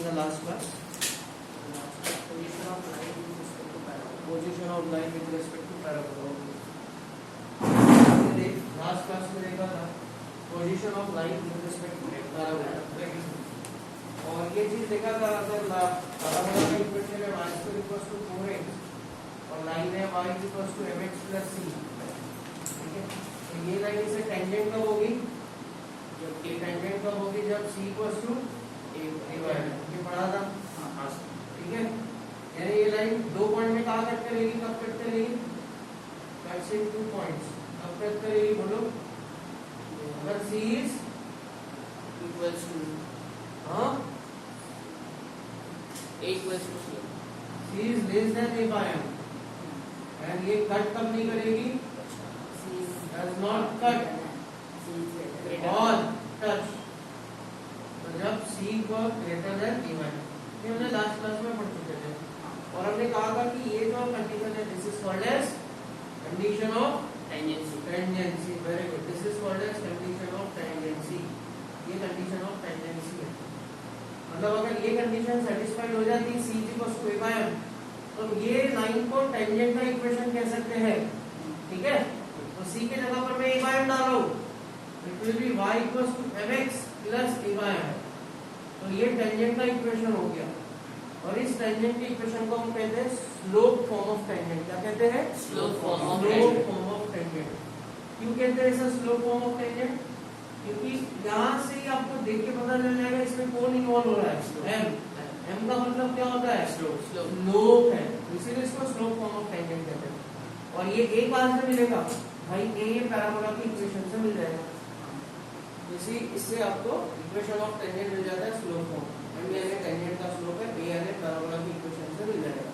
in the last class? Position of line with respect to parabola. Last class में देखा था position of line with respect to parabola, और ये चीज देखा था अगर पैराबोला का इक्वेशन है y square equals to 4x और लाइन है y equals to mx plus c, ठीक है। तो ये लाइन से टेंजेंट कब होगी, जब ये टेंजेंट कब होगी जब c equals to a y, ये पढ़ा था, ठीक है। यानी ये लाइन दो पॉइंट में कहां कट करेगी, कब कट करेगी, कट्स इन 2 पॉइंट्स, कब कट करेगी बोलो, अगर c is equals to a equals to c is less than a by m, and ये कट कब नहीं करेगी, c does not cut or touch, तो जब c को greater than a by, ये हमने लास्ट क्लास में पढ़ चुके थे, और हमने कहा था कि ये जो कंडीशन है this is called as condition of tangency, very good, this is called as condition of tangency, ये कंडीशन ऑफ टेंजेंसी है। मतलब अगर ये कंडीशन सेटिस्फाइड हो जाती c equals to a by m, तो ये लाइन को टेंजेंट का इक्वेशन कह सकते हैं, ठीक है। तो c के जगह पर मैं a by m डाल रहा हूं, it will be y equals to mx plus a by m, तो ये टेंजेंट का इक्वेशन हो गया, और इस टेंजेंट के इक्वेशन को हम कहते हैं स्लोप फॉर्म ऑफ टेंजेंट, क्या कहते हैं, स्लोप फॉर्म ऑफ टेंजेंट। क्यों कहते हैं इसे स्लोप फॉर्म ऑफ टेंजेंट, क्योंकि यहाँ से ही आपको देख के पता चल जाएगा इसमें कौन इन्वॉल्व हो रहा है, m का मतलब क्या होता है, स्लोप है, इसीलिए इसको स्लोप फॉर्म ऑफ टेंजेंट कहते हैं। और ये एक बार से मिलेगा भाई, ये पैराबोला की इक्वेशन से मिल जाएगा, इससे आपको इक्वेशन ऑफ टेंजेंट मिल जाता है स्लोप फॉर्म, m यानी टेंजेंट का स्लोप है, a यानी पैराबोला की इक्वेशन से मिल जाएगा।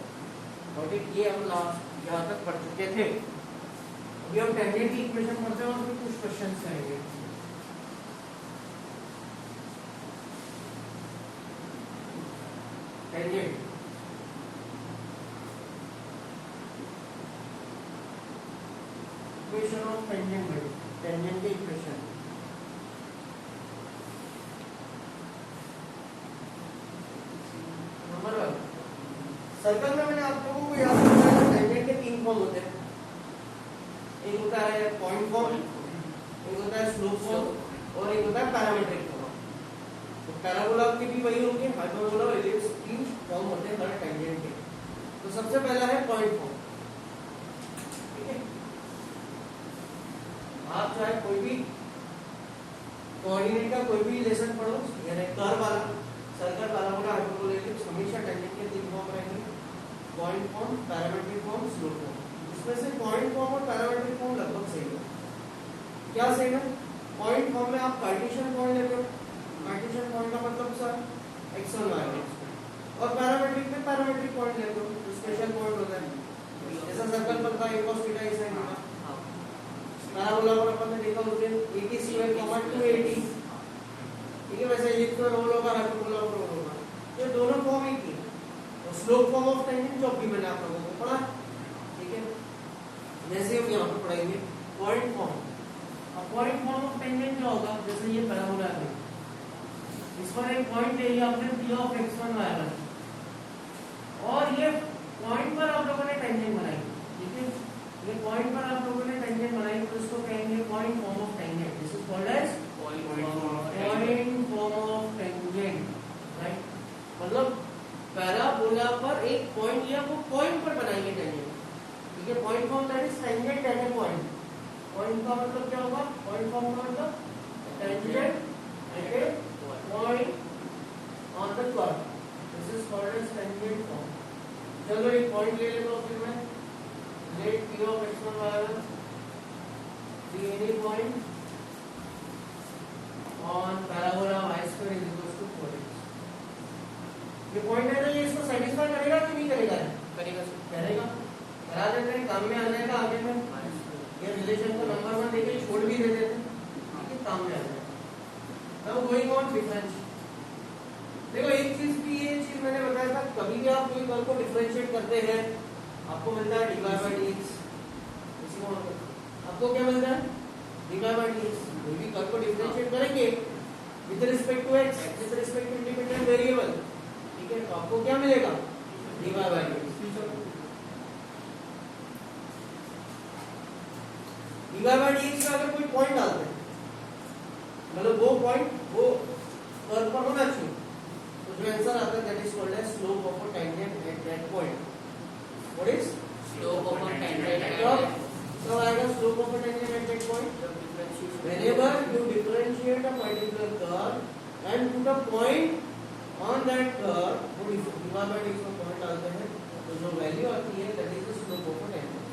और ये हम लास्ट यहाँ तक पढ़ चुके थे, अभी हम टेंजेंट की इक्वेशन पढ़ते हैं और फिर कुछ क्वेश्चन करेंगे। टेंजेंट इक्वेशन ऑफ टेंजेंट की इक्वेशन, नंबर 1 सर्कल में मैंने आप लोगों को याद रखना है टेंजेंट के 3 फॉर्म होते हैं, एक होता है पॉइंट फॉर्म, एक होता है स्लोप फॉर्म, और एक होता है पैरामीट्रिक फॉर्म। तो पैराबोला के भी वही होंगे, हाइपरबोला और एलिप्स, 3 फॉर्म होते हैं हर टेंजेंट के। तो सबसे पहला है पॉइंट फॉर्म, ठीक है। आप चाहे कोई भी कोऑर्डिनेट का कोई भी लेसन पढ़ो, यानी कर्व वाला, सर्कल, पैराबोला, हाइपरबोला, एलिप्स, हमेशा टेंजेंट के 3 फॉर्म रहेंगे, point form, parametric form, slope form. इसमें से पॉइंट फॉर्म और पैरामीट्रिक फॉर्म लगभग सही है। क्या सही है, पॉइंट फॉर्म में आप कार्टेशियन पॉइंट लेते हो, कार्टेशियन पॉइंट का मतलब सर x1 y1, और पैरामीट्रिक में पैरामीट्रिक पॉइंट लेते हो, तो स्पेशल पॉइंट होता है, जैसा सर्कल पर था a cos theta sin theta, parabola पर अपन ने देखा उसे 80 280, ठीक है। वैसे एलिप्स पर रोल होगा, हाइपरबोला पर रोल होगा, ये दोनों फॉर्म एक ही है। और स्लोप फॉर्म ऑफ टेंजेंट जो भी मैंने आप लोगों को पढ़ा, ठीक है। जैसे हम यहाँ पर पढ़ेंगे पॉइंट फॉर्म, अब पॉइंट फॉर्म ऑफ टेंजेंट क्या होगा, जैसे ये पैराबोला है, इस पर एक पॉइंट ले लिया आपने p ऑफ x1 y1, और ये पॉइंट पर आप लोगों ने टेंजेंट बनाई, ठीक है। ये पॉइंट पर आप लोगों ने टेंजेंट बनाई, तो इसको कहेंगे point form of tangent, this is called as point form of tangent, right. मतलब पैराबोला पर एक पॉइंट लिया, वो पॉइंट पर बनाएंगे टेंजेंट, ठीक है। Point form that is tangent at a point, point का मतलब क्या होगा, पॉइंट फॉर्म का मतलब tangent at a point on the curve, this is called as tangent form. चलो एक पॉइंट ले लेता हूं, फिर मैं let p of x1 y1 be any point on parabola y square is equals to 4x। ये पॉइंट है ना, ये इसको सेटिस्फाई करेगा कि नहीं करेगा, करेगा, करा देते हैं, काम में आ जाएगा आगे में, ये रिलेशन को नंबर 1 देके छोड़ भी देते थे, ठीक है, काम में आ जाएगा। अब गोइंग ऑन डिफरेंस, देखो एक चीज भी, ये चीज मैंने बताया था, कभी भी आप कोई कर्व को डिफरेंशिएट करते हैं, आपको मिलता है dy by dx, आपको क्या मिलता है, dy by dx। कोई भी कर्व को डिफरेंशिएट करेंगे with respect to x, with respect to independent variable, आपको क्या मिलेगा dy by dx। dy by dx का अगर कोई पॉइंट डालते हैं मतलब वो पॉइंट वो कर्व पर होना चाहिए तो जो आंसर आता है that is called as slope of a tangent at that point. What is Slope of a tangent at so आएगा slope of a tangent at that point whenever you differentiate a particular curve and put a point on that curve वो dy by dx का point डालते हैं तो जो value आती है that is the slope of a tangent.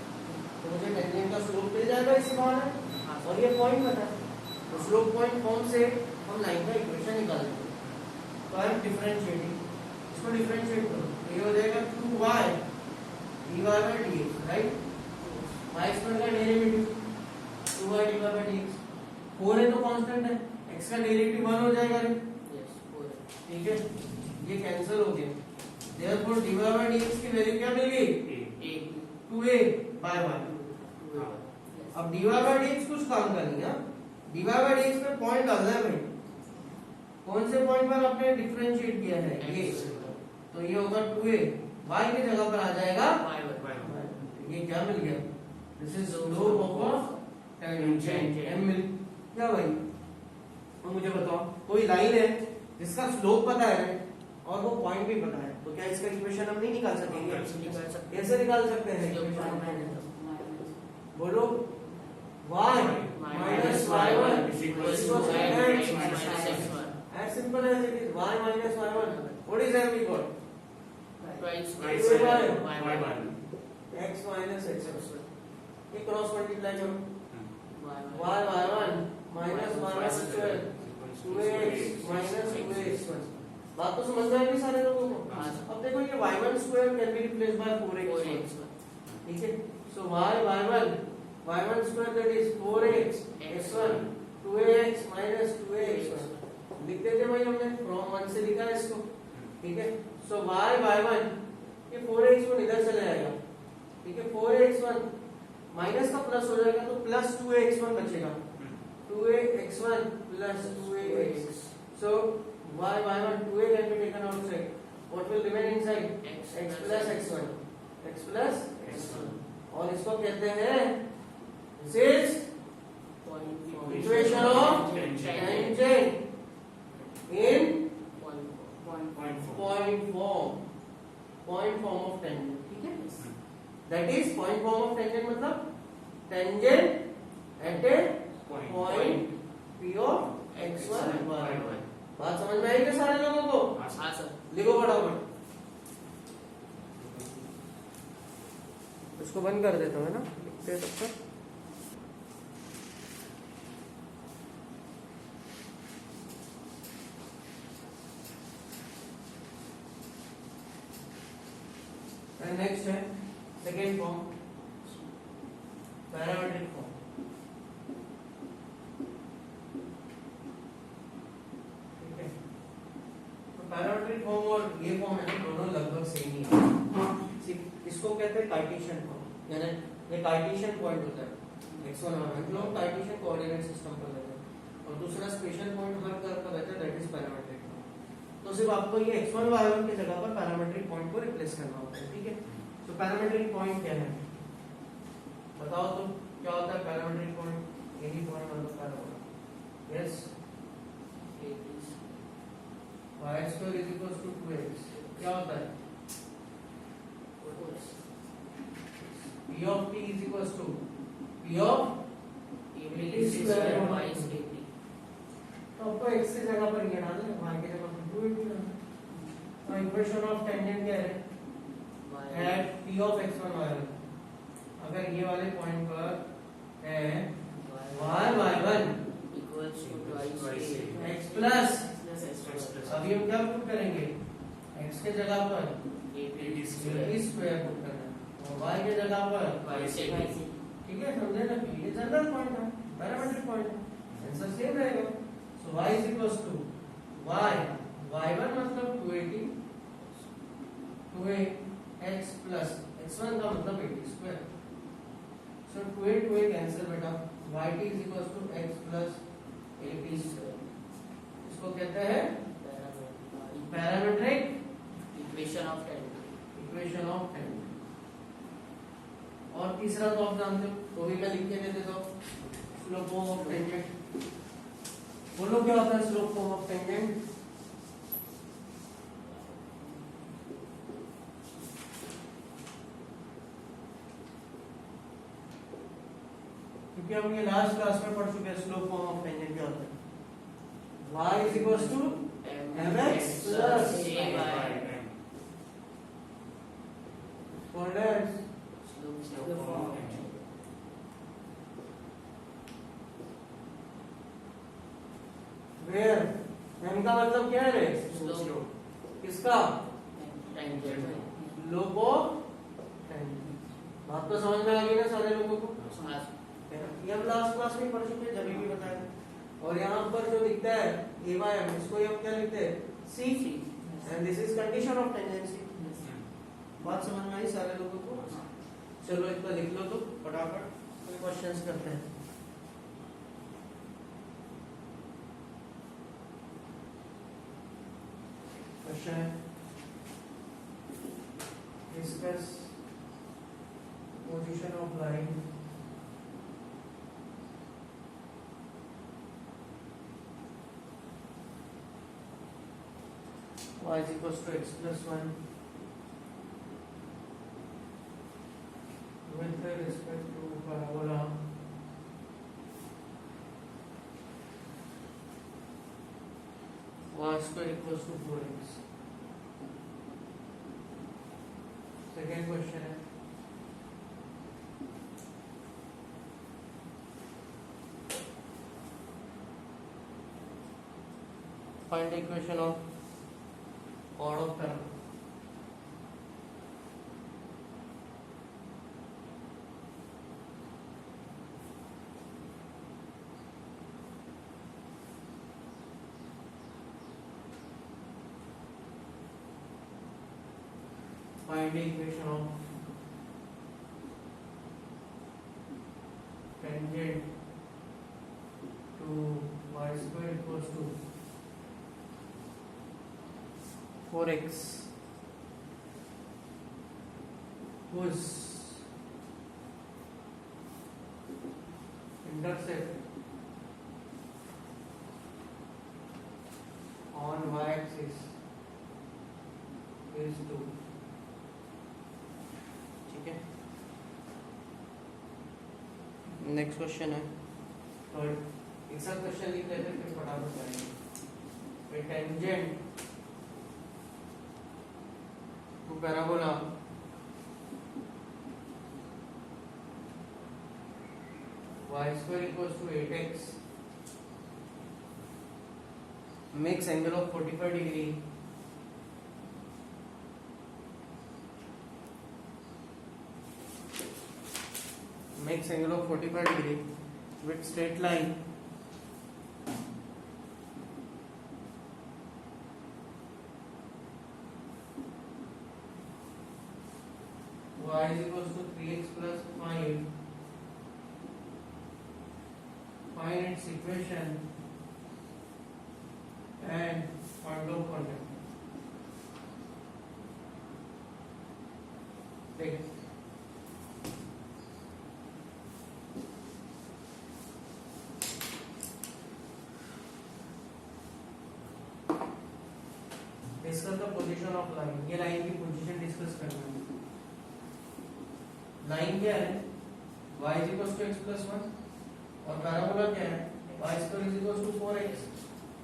तो मुझे टेंजेंट का स्लोप मिल जाएगा इसी बहाने और ये पॉइंट पता है तो स्लोप पॉइंट फॉर्म से हम लाइन का इक्वेशन निकाल लेंगे। तो आई एम डिफरेंशिएटिंग इसको डिफरेंशिएट करो तो ये हो जाएगा 2y dy by dx right y square का derivative 2y dy by dx 4 है तो कांस्टेंट है x का डेरिवेटिव 1 हो जाएगा रे ठीक है ये कैंसिल हो गया देयरफॉर dy by dx की वैल्यू क्या मिल गई 2a by 1। अब dy by dx कुछ काम करनी है dy by dx पे पॉइंट डालना है भाई कौन से पॉइंट पर आपने डिफरेंशिएट किया है ये तो ये होगा 2a y की जगह पर आ जाएगा ये क्या मिल गया this is slope of a tangent m मिल क्या भाई। तो मुझे बताओ कोई लाइन है जिसका स्लोप पता है और वो पॉइंट भी पता है तो क्या इसका इक्वेशन हम नहीं निकाल सकेंगे कैसे निकाल सकते हैं बोलो y minus y1 is equals to x minus x1 as simple as it is y minus y1 what is m we got twice y1 x minus x1 ये क्रॉस मल्टीप्लाई करो y y1 minus y1 square 2x minus 2x1 बात तो समझ में आई सारे लोगों को। अब देखो ये y1 square can be replaced by 4x ठीक है so y1 square that is 4x x1 2ax minus 2ax1 लिख देते भाई हमने फ्रॉम 1 से लिखा है इसको ठीक है सो y1 ये 4x1 इधर चले जाएगा ठीक है 4x1 माइनस का प्लस हो जाएगा तो प्लस 2ax1 बचेगा 2ax1 plus 2ax so y1 2a can be taken outside what will remain inside x plus x1 और इसको कहते हैं this is equation of tangent in point form of tangent ठीक है that is point form of tangent मतलब tangent at a point p of x1 y1 बात समझ में आई क्या सारे लोगों को हाँ सर लिखो फटाफट इसको बंद कर देता हूँ है ना लिखते हैं तब तक नेक्स्ट है सेकेंड फॉर्म पैरामेट्रिक फॉर्म ठीक है तो पैरामेट्रिक फॉर्म और ये फॉर्म है दोनों लगभग सेम ही है सिर्फ इसको कहते हैं कार्टेशियन फॉर्म यानी ये कार्टेशियन पॉइंट होता है x1 और y1 लोग कार्टेशियन कोऑर्डिनेट सिस्टम पर लेते हैं और दूसरा स्पेशल पॉइंट हर कर्व का रहता है दैट इज पैरामेट्रिक फॉर्म। तो सिर्फ आपको ये x1 y1 की जगह पर पैरामेट्रिक पॉइंट को रिप्लेस करना होता है ठीक है। तो पैरामेट्रिक पॉइंट क्या है बताओ तो क्या होता है पैरामेट्रिक पॉइंट यही पॉइंट मतलब parabola yes y square is equal to 2x क्या होता है p of t is equals to p of t square y dt तो आपको x की जगह पर ये डालना है y की जगह पर 2x डालना है। तो इक्वेशन ऑफ टेंजेंट क्या है at p of x1 y1 अगर ये वाले पॉइंट पर है y1 equals to twice x plus अभी हम क्या पुट करेंगे x के जगह पर a स्क्वायर पुट करना है और y के जगह पर y से ठीक है समझे ना कि ये जनरल पॉइंट है पैरामेट्रिक पॉइंट है आंसर सेम रहेगा सो y is equals to y y1 मतलब 280 2a x plus x1 का मतलब 80 square so 2a 2a cancel बेटा yt is equals to x plus 80 square इसको कहते हैं parametric equation of tangent. Equation of tangent. और तीसरा तो आप जानते हो, तो भी मैं लिख के दे देता हूँ, स्लोप ऑफ टेंजेंट। बोलो क्या होता है स्लोप ऑफ टेंजेंट? क्योंकि हम ये लास्ट क्लास में पढ़ चुके हैं स्लोप ऑफ टेंजेंट क्या होता है। y is equals to mx plus called as Slope of where m का मतलब क्या है रे? Slope. किसका? टेंजेंट। Slope of tangent. बात तो समझ में आ गई ना सारे लोगों को? ये हम लास्ट क्लास में पढ़ चुके हैं, जब भी बताया। और यहाँ पर जो दिखता है a by m, इसको हम क्या लिखते हैं? c, and this is condition of tangency। बात समझ में आई सारे लोगों को? चलो इतना लिख लो तो फटाफट, कोई क्वेश्चंस करते हैं। Question discuss position of line y is equals to x plus 1 with respect to parabola y square equals to 4x। Second question है find equation of chord of parabola। Find the equation of tangent to y square equals to 4x whose intercept on y-axis is 2। ठीक है, next question है तो एक साथ question लिख लेते हैं फिर फटाफट करेंगे। Tangent to parabola y square equals to 8x makes angle of 45 degree with straight line y is equals to 3x plus 5। Find its equation and find out content। ठीक है, discuss the position of line. ये line की position discuss करना है। Line क्या है? y is equals to x plus 1 और parabola क्या है? y square is equals to 4x।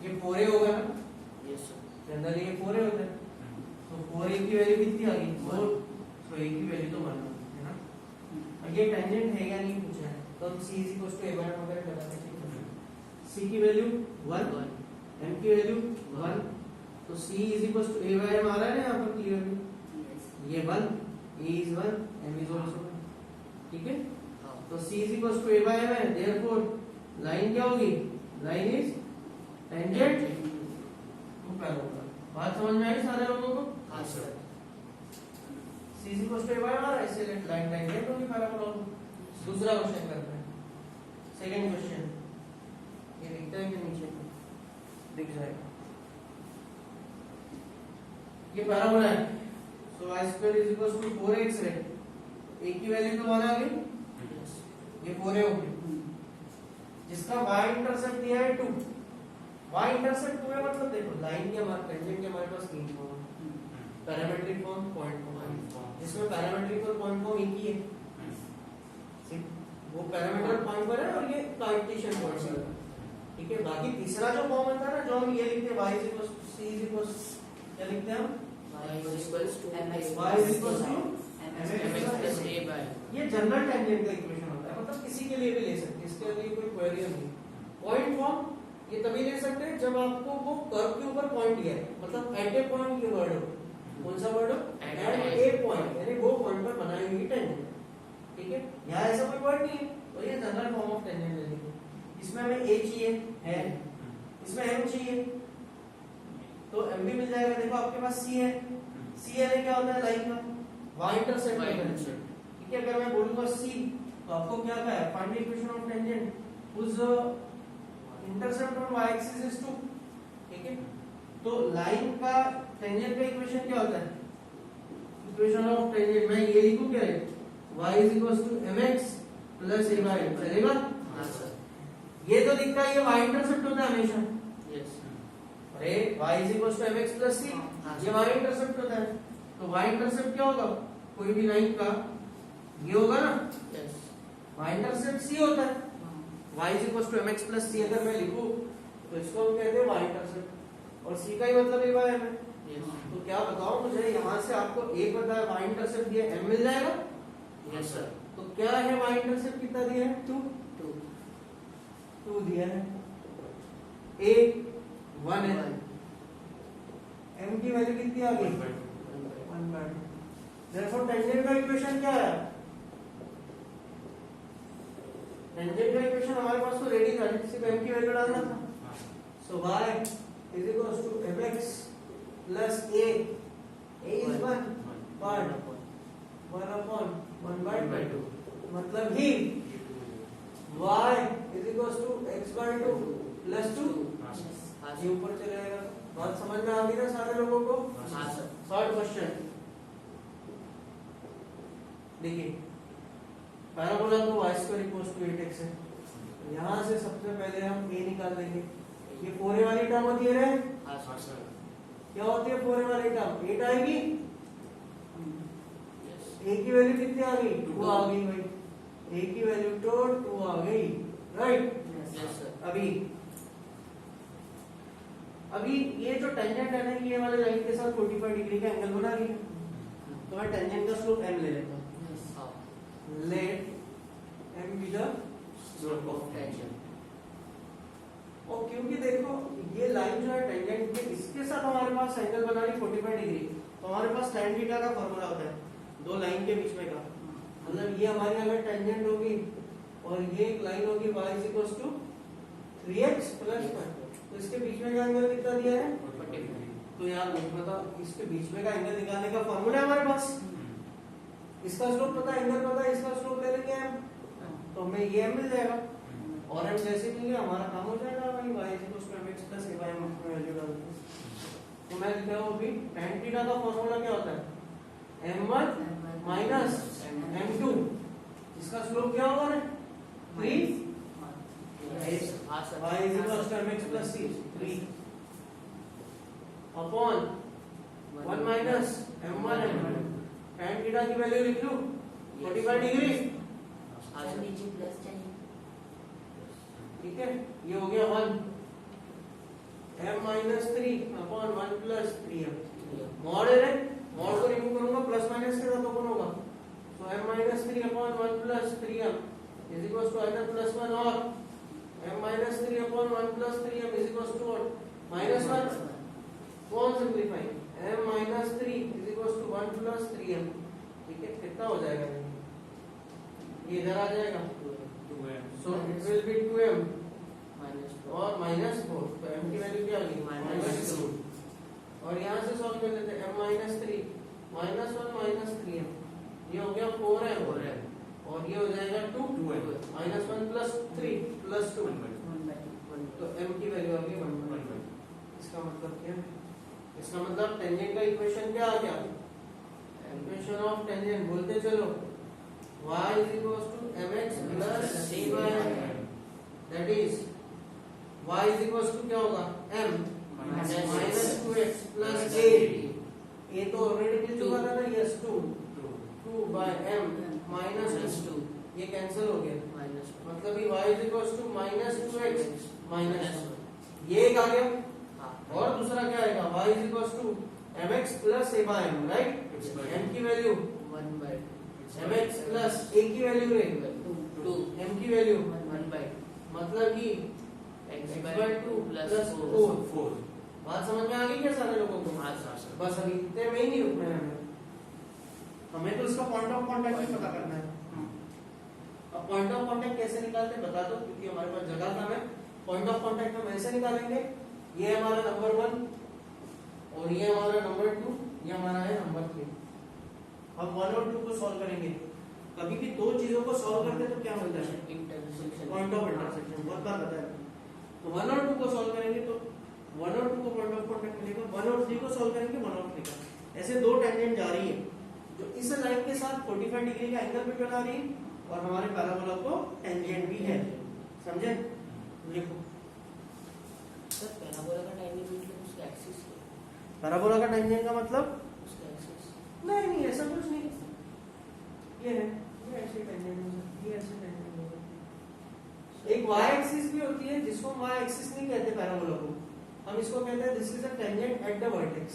ये 4a होगा ना? Yes sir. जनरली ये 4a होता है, तो 4a की वैल्यू कितनी आ गई? 4। तो a की वैल्यू तो 1 है ना। अब ये टेंजेंट है या नहीं पूछा है, तो हम c is equals to a by m वगैरह लगा सकते हैं। c की वैल्यू 1, m की वैल्यू 1, तो c is equals to a by m आ रहा है ना यहाँ पर क्लियरली। ये 1, a is 1, m is also 1। ठीक है, तो c is equals to a by m है, therefore लाइन क्या होगी? Line is tangent to parabola. बात समझ में आई सारे लोगों को? हाँ sir. c is equals to a by m आ रहा है, इससे लाइन टेंजेंट होगी पैराबोला को। दूसरा क्वेश्चन करते हैं, सेकंड क्वेश्चन। ये दिखता है कि नीचे दिख जाएगा? ये पैराबोला है, y square is equal to 4x है, a की वैल्यू तो 1 आ गई, Yes. ये 4 है हो गई, जिसका y इंटरसेप्ट दिया है 2, y इंटरसेप्ट 2 है मतलब देखो लाइन के हमारे टेंजेंट के हमारे पास 3 फॉर्म है, पैरामेट्रिक फॉर्म, पॉइंट फॉर्म, जिसमें पैरामेट्रिक और पॉइंट फॉर्म एक ही है, वो पैरामीटर पॉइंट पर है और ये कार्टेशियन पॉइंट है, ठीक है। बाकी तीसरा जो फॉर्म आता है ना, जो हम ये लिखते हैं y c क्या लिखते हैं हम, Y is equals to mx y is equals to mx plus a by ये जनरल टेंजेंट का इक्वेशन होता है, मतलब किसी के लिए भी ले सकते हैं, इसके लिए कोई क्वेरी नहीं। पॉइंट फॉर्म ये तभी ले सकते हैं जब आपको वो कर्व के ऊपर पॉइंट दिया है, मतलब एट ए पॉइंट ये वर्ड हो, कौन सा वर्ड हो, एट ए पॉइंट, यानी वो पॉइंट पर बनाई हुई टेंजेंट, ठीक है। यहाँ ऐसा कोई वर्ड नहीं है, तो ये जनरल फॉर्म ऑफ टेंजेंट ले लेंगे। इसमें हमें a चाहिए है, इसमें m चाहिए, तो m भी मिल जाएगा। देखो आपके पास c है, c यानी क्या होता है, लाइन का y इंटरसेप्ट होता है, ठीक है। अगर मैं बोलूंगा c तो आपको क्या कहा है, find the equation of tangent उस intercept on y axis is 2, ठीक है। तो लाइन का टेंजेंट का इक्वेशन क्या होता है, इक्वेशन ऑफ टेंजेंट मैं ये लिखूं क्या है, y is equals to mx plus a by m, चलेगा। हाँ सर। ये तो दिखता है ये y इंटरसेप्ट होता है हमेशा, Yes. अरे y is equals to mx plus c, ये y इंटरसेप्ट होता है, तो y इंटरसेप्ट क्या होगा, कोई भी लाइन का ये होगा ना, Yes. y इंटरसेप्ट c होता है, y is equals to mx plus c अगर मैं लिखूं तो इसको हम कहते हैं y इंटरसेप्ट, और c का ही मतलब a by m है। Yes. तो क्या बताओ मुझे, यहाँ से आपको a पता है, y इंटरसेप्ट दिया m मिल जाएगा, Yes sir. तो क्या है y इंटरसेप्ट कितना दिया है, 2 Two. 2 दिया है, a 1 है, m की वैल्यू कितनी आ गई, 1/2। Therefore टेंजेंट का इक्वेशन क्या है, टेंजेंट का इक्वेशन हमारे पास तो रेडी था, सिर्फ m की वैल्यू डालना था। सो y is equals to mx plus a is 1 part 1/1/2, मतलब ही y is equals to x/2 plus 2, हाँ ये सर। ऊपर चले जाएगा। बात समझ में आ गई ना सारे लोगों को। हाँ सर। थर्ड क्वेश्चन देखिए, पैराबोला तो y square equals to 8x है, यहाँ से सबसे पहले हम a निकाल देंगे, ये 4a वाली टर्म होती है रे, हाँ सर। क्या होती है 4a वाली टर्म, 8 आएगी, Yes. a की वैल्यू कितनी आ गई, 2 2 आ गई भाई, a की वैल्यू तो 2 आ गई, राइट। Yes sir. अभी ये जो टेंजेंट है ना, ये वाले लाइन के साथ 45 डिग्री का एंगल बना रही है, तो मैं टेंजेंट का स्लोप m ले लेता हूँ, Yes. हाँ. Let m be the Slope of tangent. और क्योंकि देखो ये लाइन जो है टेंजेंट के, इसके साथ हमारे पास एंगल बना रही 45 डिग्री, तो हमारे पास tan थीटा का फॉर्मूला होता है दो लाइन के बीच में का, मतलब ये हमारी अगर टेंजेंट होगी और ये एक लाइन होगी y is equals to 3x plus 1, तो इसके बीच में का एंगल कितना दिया है, 45. तो यार मुझे पता इसके बीच में का एंगल निकालने का फॉर्मूला है हमारे पास, इसका स्लोप पता है, एंगल पता है, इसका स्लोप ले लेंगे हम, तो हमें ये m मिल जाएगा, और हम जैसे मिल गया हमारा काम हो जाएगा भाई, y is equals to mx plus a by m में वैल्यू डाल दो। तो मैं लिखता हूं अभी tan थीटा का फॉर्मूला क्या होता है, m1 minus m2, इसका स्लोप क्या होगा रे, 3 Yes. हाँ sir. y is equals to mx plus c, 3 upon 1 minus m1 m2, tan theta की वैल्यू लिख लूं 45 डिग्री, हाँ सर. नीचे प्लस चाहिए, ठीक है। ये हो गया 1 m minus 3 upon 1 plus 3m, mod है रे, मॉड को रिमूव करूंगा प्लस माइनस के साथ ओपन होगा, तो m minus 3 upon 1 plus 3m is equals to either plus 1 or m minus 3 upon 1 plus 3m is equals to what, minus 1, कौन simplify, m minus 3 is equals to 1 plus 3m, ठीक है। कितना हो जाएगा ये इधर आ जाएगा, so it will be 2m और minus 4, तो m की वैल्यू क्या होगी, minus 2, और यहाँ से सॉल्व कर लेते हैं m minus 3 minus 1 minus 3m, ये हो गया 4m, और ये हो जाएगा 2 minus 1 plus 3 plus 2, तो m की वैल्यू आ गई 1/2। इसका मतलब क्या है, इसका मतलब टेंजेंट का इक्वेशन क्या आ गया, इक्वेशन ऑफ टेंजेंट बोलते चलो y is equals to mx plus c by m, that is y is equals to क्या होगा m minus 2x plus a, a तो ऑलरेडी मिल चुका था ना, yes 2 by m minus 2, ये कैंसिल हो गया, मतलब कि y is equals to minus 2x minus ये एक आ गया, और दूसरा क्या आएगा y is equals to mx plus a by m, right? m की value 1 by mx plus a की वैल्यू रहेगी 2 m की वैल्यू 1 by मतलब कि x x by by 2 plus 4, 4 बात समझ में आ गई क्या सारे लोगों को? हाँ सर। बस अभी इतने में ही नहीं रुकना है हमें तो इसका पॉइंट ऑफ कांटेक्ट भी पता करना है। अब पॉइंट ऑफ कांटेक्ट कैसे निकालते हैं बता दो, क्योंकि हमारे पास जगह कम है। पॉइंट ऑफ कांटेक्ट हम ऐसे निकालेंगे, ये हमारा नंबर 1 और ये हमारा नंबर 2, ये हमारा है नंबर 3। हम 1 और 2 को सॉल्व करेंगे, कभी भी दो चीजों को सॉल्व करते हैं तो क्या होता है? इंटरसेक्शन पॉइंट ऑफ इंटरसेक्शन, बहुत बार बताया। तो 1 और 2 को सॉल्व करेंगे तो 1 और 2 को पॉइंट ऑफ कांटेक्ट मिलेगा, 1 और 3 को सॉल्व करेंगे 1 और 3 का। ऐसे दो टेंजेंट जा रही है जो इस लाइन के साथ 45 डिग्री का एंगल भी बना रही है और हमारे पैराबोला को टेंजेंट भी है, समझे? लिखो सर पैराबोला का टाइमिंग मतलब उसका एक्सिस है, पैराबोला का टेंजेंट का मतलब उसका एक्सिस नहीं ऐसा कुछ नहीं, ये है, ये ऐसे टेंजेंट हो सकती है, ऐसे टेंजेंट हो सकती है। एक y एक्सिस भी होती है जिसको हम y एक्सिस नहीं कहते पैराबोला को, हम इसको कहते हैं this is a tangent at the vertex.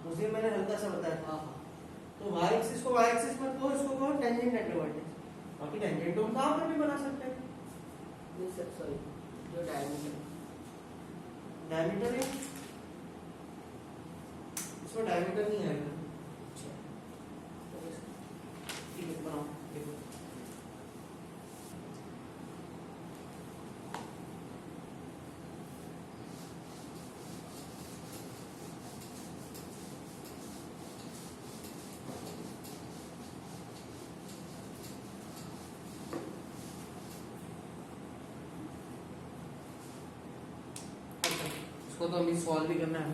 उस दिन मैंने हल्का सा बताया था। तो y एक्सिस को y एक्सिस मत कहो, इसको कहो टेंजेंट एट द वर्टेक्स। बाकी टेंजेंट तो हम कहां पर भी बना सकते हैं। नहीं सर सॉरी, जो डायमीटर डायमीटर है, इसमें डायमीटर नहीं आएगा। ठीक है बनाओ, देखो इसको तो अभी सॉल्व भी करना है।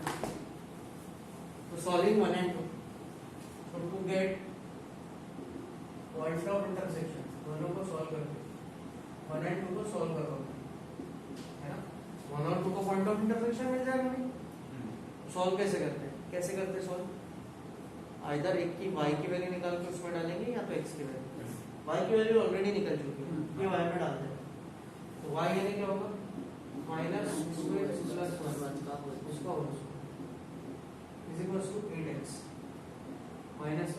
तो solving 1 and 2, so to get point of intersection दोनों को सॉल्व करके 1 and 2 को सॉल्व करो, है ना? 1 और 2 को पॉइंट ऑफ इंटरसेक्शन मिल जाएगा नहीं। सॉल्व कैसे करते हैं? कैसे करते सॉल्व? आइदर एक की y की वैल्यू निकाल के उसमें डालेंगे या तो x की वैल्यू। y की वैल्यू ऑलरेडी निकल चुकी है, ये y में डाल देंगे। तो y यानी क्या होगा? माइनस 2x प्लस 1 का होल उसका whole is equals to 8x minus